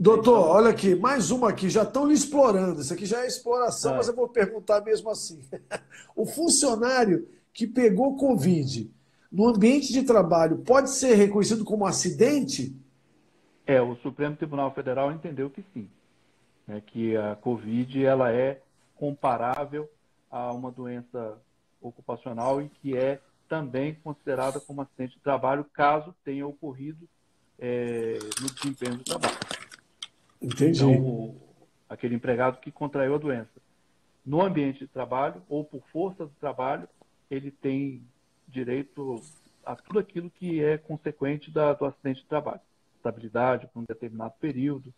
Doutor, então, olha aqui, mais uma aqui, já estão lhe explorando. Isso aqui já é exploração, mas eu vou perguntar mesmo assim. O funcionário que pegou Covid no ambiente de trabalho pode ser reconhecido como acidente? O Supremo Tribunal Federal entendeu que sim. Né, que a Covid ela é comparável a uma doença ocupacional e que é também considerada como acidente de trabalho caso tenha ocorrido no desempenho do trabalho. Entendi. Então, aquele empregado que contraiu a doença no ambiente de trabalho ou por força do trabalho, ele tem direito a tudo aquilo que é consequente do acidente de trabalho. Estabilidade por um determinado período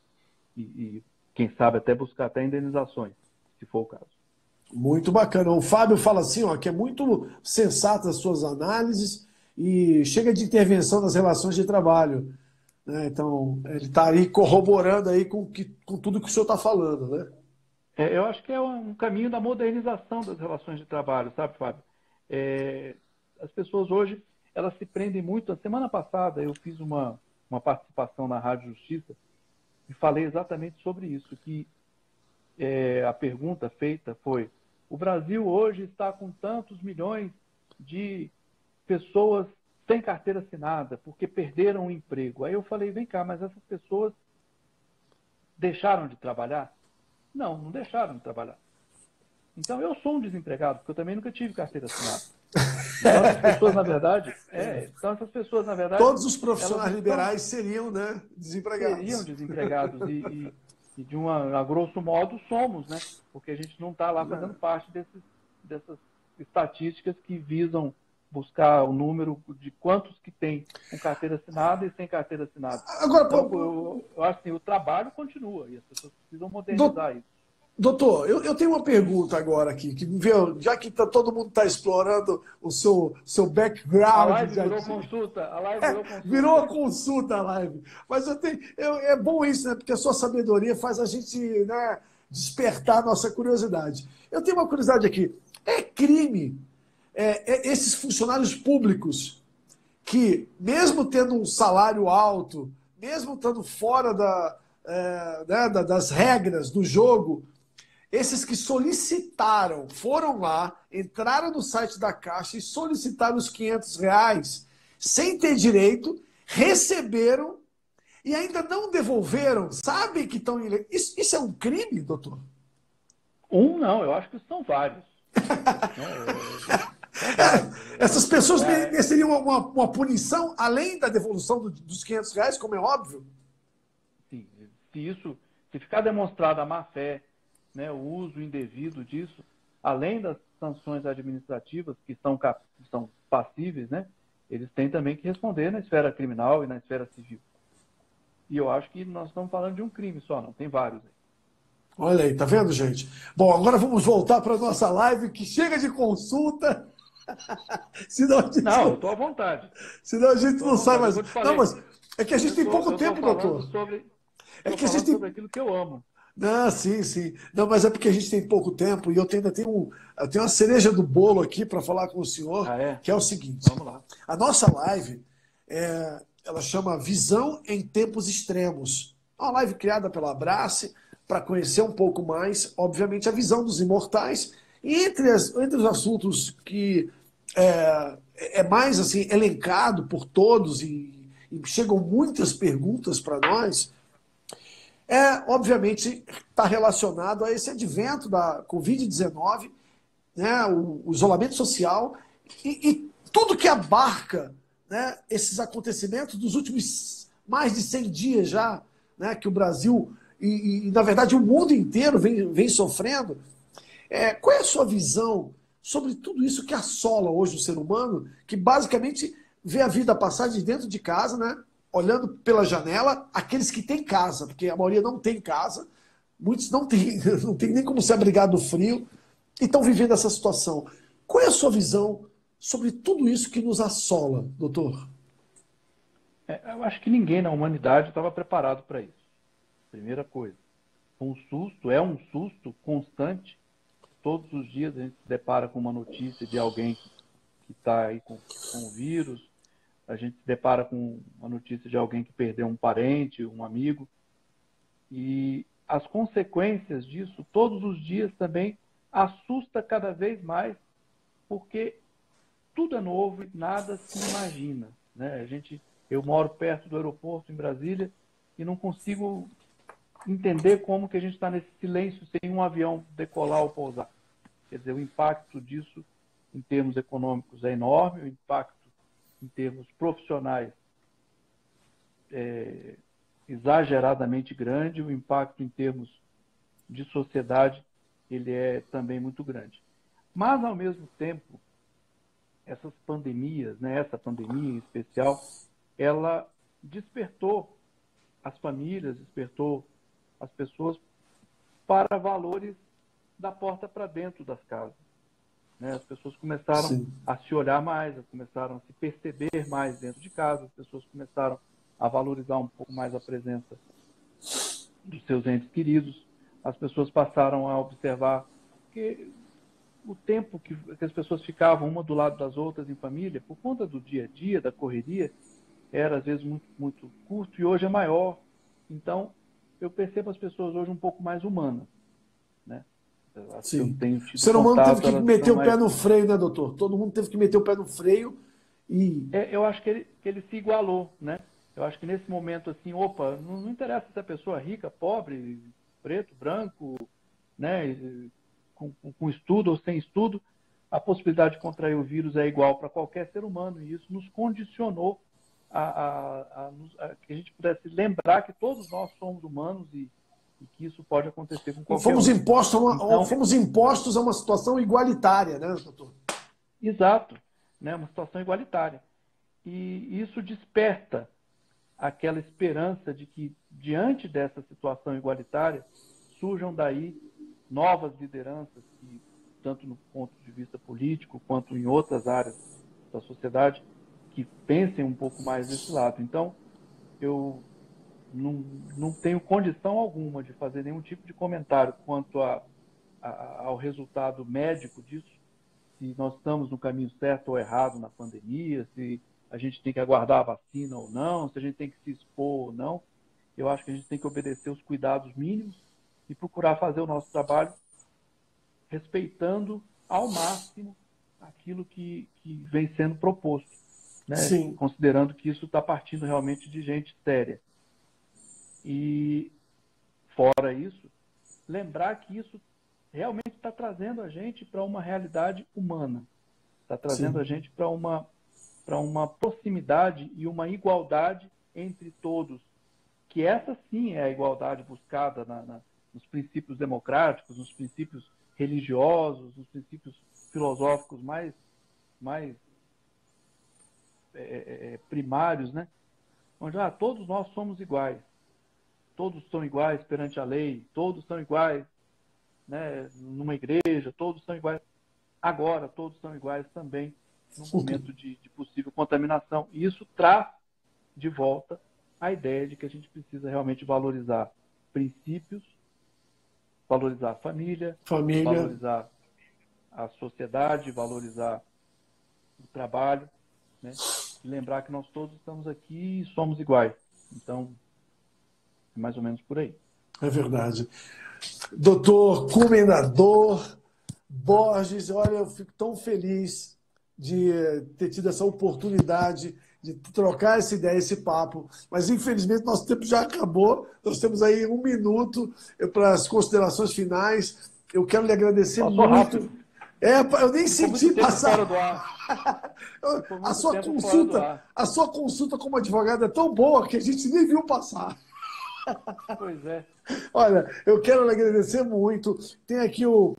e quem sabe até buscar até indenizações, se for o caso. Muito bacana. O Fábio fala assim, ó, que é muito sensata as suas análises e chega de intervenção nas relações de trabalho. Né? Então, ele está aí corroborando aí com tudo que o senhor está falando, né? Eu acho que é um caminho da modernização das relações de trabalho, sabe, Fábio? As pessoas hoje, elas se prendem muito. A semana passada eu fiz uma participação na Rádio Justiça e falei exatamente sobre isso, que a pergunta feita foi o Brasil hoje está com tantos milhões de pessoas sem carteira assinada, porque perderam o emprego. Aí eu falei, vem cá, mas essas pessoas deixaram de trabalhar? Não, não deixaram de trabalhar. Então eu sou um desempregado, porque eu também nunca tive carteira assinada. Então essas pessoas, na verdade, Todos os profissionais liberais seriam, né, desempregados. Seriam desempregados e de a grosso modo somos, né? Porque a gente não está lá fazendo parte dessas estatísticas que visam buscar o número de quantos que tem com carteira assinada e sem carteira assinada. Agora, então, eu acho que o trabalho continua e as pessoas precisam modernizar isso. Doutor, eu tenho uma pergunta agora aqui, que já que todo mundo está explorando o seu background. A live virou consulta. Virou a consulta a live. Mas é bom isso, né? Porque a sua sabedoria faz a gente, né, despertar a nossa curiosidade. Eu tenho uma curiosidade aqui. É crime esses funcionários públicos que, mesmo tendo um salário alto, mesmo estando fora das regras do jogo, esses que solicitaram, foram lá, entraram no site da Caixa e solicitaram os R$ 500 sem ter direito, receberam e ainda não devolveram, sabem que estão... Isso é um crime, doutor? Não, eu acho que são vários. Essas pessoas mereceriam uma punição além da devolução dos R$ 500, como é óbvio? Sim, se ficar demonstrada a má-fé, né, o uso indevido disso, além das sanções administrativas que são passíveis, né, eles têm também que responder na esfera criminal e na esfera civil. E eu acho que nós estamos falando de um crime só, não, tem vários aí. Olha aí, tá vendo, gente? Bom, agora vamos voltar para a nossa live, que chega de consulta. Não, eu estou à vontade. Senão a gente não sai mais. Não, mas é que a gente tem pouco tempo, doutor. É que a gente tem sobre aquilo que eu amo. Não, sim, sim. Não, mas é porque a gente tem pouco tempo e eu ainda tenho uma cereja do bolo aqui para falar com o senhor, que é o seguinte. Vamos lá. A nossa live, ela chama Visão em Tempos Extremos. É uma live criada pela Abrace para conhecer um pouco mais, obviamente, a visão dos imortais. E entre os assuntos que é mais assim elencado por todos e chegam muitas perguntas para nós, obviamente, está relacionado a esse advento da Covid-19, né, o isolamento social e tudo que abarca, né, esses acontecimentos dos últimos mais de 100 dias já, né, que o Brasil e, na verdade, o mundo inteiro vem sofrendo. Qual é a sua visão sobre tudo isso que assola hoje o ser humano, que basicamente vê a vida passar de dentro de casa, né? Olhando pela janela, aqueles que têm casa, porque a maioria não tem casa, muitos não tem nem como se abrigar do frio, e estão vivendo essa situação. Qual é a sua visão sobre tudo isso que nos assola, doutor? Eu acho que ninguém na humanidade estava preparado para isso. Primeira coisa. Um susto constante. Todos os dias a gente se depara com uma notícia de alguém que está aí com o vírus. A gente se depara com uma notícia de alguém que perdeu um parente, um amigo. E as consequências disso, todos os dias também, assusta cada vez mais, porque tudo é novo e nada se imagina, né? Eu moro perto do aeroporto em Brasília e não consigo entender como que a gente está nesse silêncio sem um avião decolar ou pousar. Quer dizer, o impacto disso em termos econômicos é enorme, o impacto em termos profissionais exageradamente grande, o impacto em termos de sociedade ele é também muito grande. Mas, ao mesmo tempo, essas pandemias, né, essa pandemia em especial, ela despertou as famílias, despertou as pessoas para valores da porta para dentro das casas. Né? As pessoas começaram a se olhar mais, começaram a se perceber mais dentro de casa, as pessoas começaram a valorizar um pouco mais a presença dos seus entes queridos, as pessoas passaram a observar que o tempo que as pessoas ficavam uma do lado das outras em família, por conta do dia a dia, da correria, era às vezes muito, muito curto e hoje é maior. Então, eu percebo as pessoas hoje um pouco mais humanas, né? As que eu Sim. tenho O tido ser humano teve contato, que elas meter são o pé mais... no freio, né, doutor? Todo mundo teve que meter o pé no freio e. Eu acho que ele se igualou, né? Eu acho que nesse momento, assim, opa, não interessa se a pessoa é rica, pobre, preto, branco, né, com estudo ou sem estudo, a possibilidade de contrair o vírus é igual para qualquer ser humano, e isso nos condicionou a que a gente pudesse lembrar que todos nós somos humanos e que isso pode acontecer com E qualquer um. Então, fomos impostos a uma situação igualitária, né, doutor? exato, né, uma situação igualitária. E isso desperta aquela esperança de que, diante dessa situação igualitária, surjam daí novas lideranças que, tanto no ponto de vista político quanto em outras áreas da sociedade, que pensem um pouco mais desse lado. Então, eu não tenho condição alguma de fazer nenhum tipo de comentário quanto ao resultado médico disso, se nós estamos no caminho certo ou errado na pandemia, se a gente tem que aguardar a vacina ou não, se a gente tem que se expor ou não. Eu acho que a gente tem que obedecer os cuidados mínimos e procurar fazer o nosso trabalho respeitando ao máximo aquilo que vem sendo proposto, né? Sim. Considerando que isso está partindo realmente de gente séria. E, fora isso, lembrar que isso realmente está trazendo a gente para uma realidade humana, está trazendo Sim. a gente para uma proximidade e uma igualdade entre todos, que essa sim é a igualdade buscada nos princípios democráticos, nos princípios religiosos, nos princípios filosóficos mais primários, né? Onde todos nós somos iguais, todos são iguais perante a lei, todos são iguais, né, numa igreja, todos são iguais. Agora, todos são iguais também no momento de possível contaminação. E isso traz de volta a ideia de que a gente precisa realmente valorizar princípios, valorizar a família, valorizar a sociedade, valorizar o trabalho, né? E lembrar que nós todos estamos aqui e somos iguais. Então, é mais ou menos por aí. É verdade. Doutor Comendador Borges, olha, eu fico tão feliz de ter tido essa oportunidade de trocar essa ideia, esse papo, mas infelizmente nosso tempo já acabou, nós temos aí 1 minuto para as considerações finais. Eu quero lhe agradecer Passou muito. rápido. Eu nem senti passar. Fora do ar. A sua consulta como advogado é tão boa que a gente nem viu passar. Pois é. Olha, eu quero lhe agradecer muito. Tem aqui o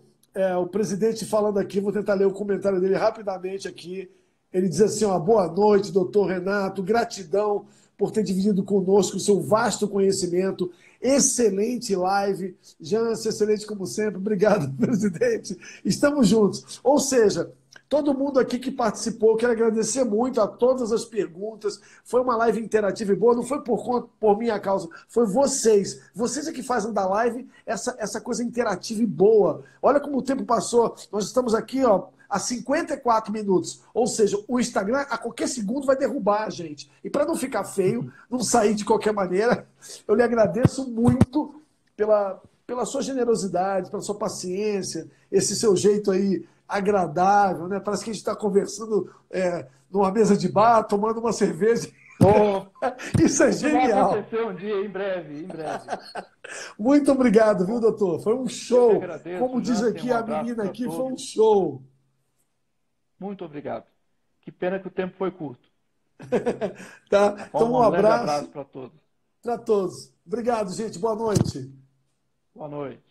presidente falando aqui, vou tentar ler o comentário dele rapidamente aqui. Ele diz assim, boa noite, doutor Renato, gratidão por ter dividido conosco o seu vasto conhecimento, excelente live, Jâncio, excelente como sempre, obrigado, presidente, estamos juntos. Ou seja, todo mundo aqui que participou, quero agradecer muito a todas as perguntas, foi uma live interativa e boa, não foi por minha causa, foi vocês é que fazem da live essa coisa interativa e boa. Olha como o tempo passou, nós estamos aqui, há 54 minutos. Ou seja, o Instagram a qualquer segundo vai derrubar a gente. E para não ficar feio, não sair de qualquer maneira, eu lhe agradeço muito pela sua generosidade, pela sua paciência, esse seu jeito aí agradável, né? Parece que a gente está conversando numa mesa de bar, tomando uma cerveja. Isso é genial. Vai acontecer um dia, em breve. Muito obrigado, viu, doutor? Foi um show. Agradeço, como diz aqui a menina aqui, foi um show. Muito obrigado. Que pena que o tempo foi curto. Tá? Então, um abraço para todos. Para todos. Obrigado, gente. Boa noite. Boa noite.